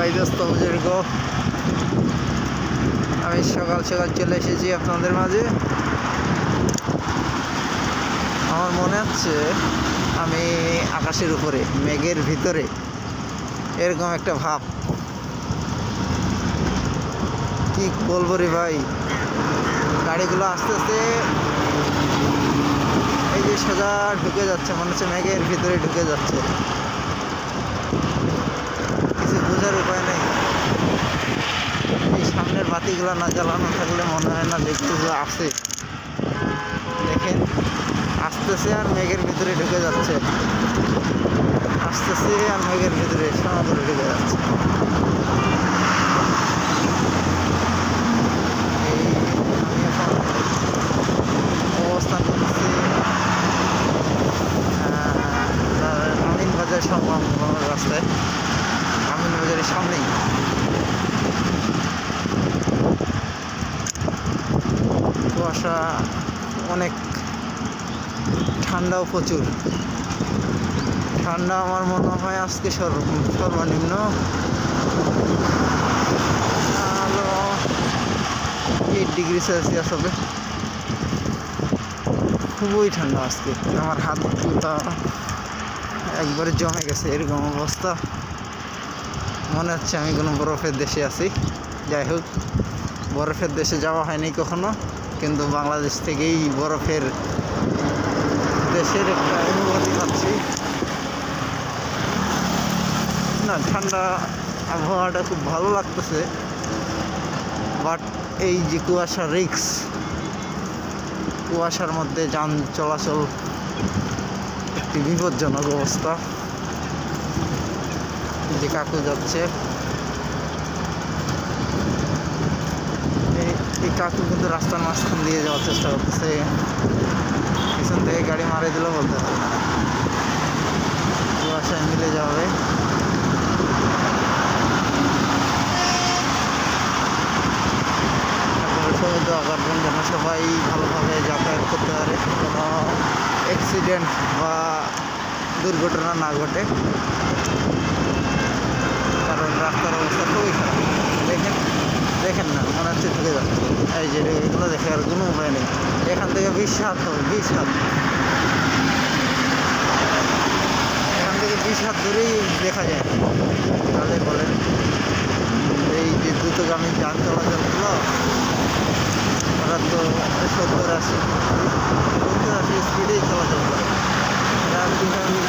ভাই দোস্ত বুজুর্গ, আমি সকাল সকাল চলে এসেছি আপনাদের মাঝে। আমার মনে হচ্ছে আমি আকাশের উপরে মেঘের ভিতরে, এরকম একটা ভাব। কি বলবো রে ভাই, গাড়িগুলো আস্তে আস্তে এই যে সোজা ঢুকে যাচ্ছে, মনে হচ্ছে মেঘের ভিতরে ঢুকে যাচ্ছে। কিছু বোঝার উপায় নেই। এই সামনের বাতিগুলো না জ্বালানো থাকলে মনে হয় না যে কিছু আসে। দেখেন আসতেছে আর মেঘের ভিতরে ঢুকে যাচ্ছে, আসতেছে আর মেঘের ভিতরে সমুদ্রে ঢুকে যাচ্ছে। এই আমি এখন অবস্থান করতেছি আমিন বাজার সংলগ্ন রাস্তায়, আমিন বাজারের সামনেই। কুয়াশা অনেক, ঠান্ডাও প্রচুর। ঠান্ডা আমার মনে হয় আজকে সর্বনিম্ন 8 ডিগ্রি সেলসিয়াস হবে। খুবই ঠান্ডা আজকে, আমার হাতগুলো একবারে জমে গেছে, এরকম অবস্থা। মনে হচ্ছে আমি কোনো বরফের দেশে আছি। যাই হোক, বরফের দেশে যাওয়া হয়নি কখনো, কিন্তু বাংলাদেশ থেকেই বরফের দেশের একটা অনুভূতি পাচ্ছি। না, ঠান্ডা আবহাওয়াটা খুব ভালো লাগতেছে, বাট এই যে কুয়াশা রিক্স, কুয়াশার মধ্যে যান চলাচল একটি বিপজ্জনক অবস্থা। যে কাকু যাচ্ছে, এই কাকু কিন্তু রাস্তার মাঝখান দিয়ে যাওয়ার চেষ্টা করতেছে। পিছন থেকে গাড়ি মারে দিলেও বলতে হবে না, কুয়াশায় মিলে যাবে। সমুদ্র আকারজন যেন সবাই ভালোভাবে যাতায়াত করতে পারে, কোনো অ্যাক্সিডেন্ট বা দুর্ঘটনা না ঘটে, কারণ রাস্তার অবস্থা খুবই খারাপ। দেখেন দেখেন না, মনে হচ্ছে ঢুকে যাচ্ছে। এই যে এগুলো দেখে আর কোনো উপায় নেই, এখান থেকে 20 হাত হবে, 20 হাত, এখান থেকে 20 হাত ধরেই দেখা যায়। তাহলে বলেন, এই যে দ্রুতগামী যান চলাচলগুলো, ওরা তো 70-80 স্পিডেই চলাচল করে, এরা কীভাবে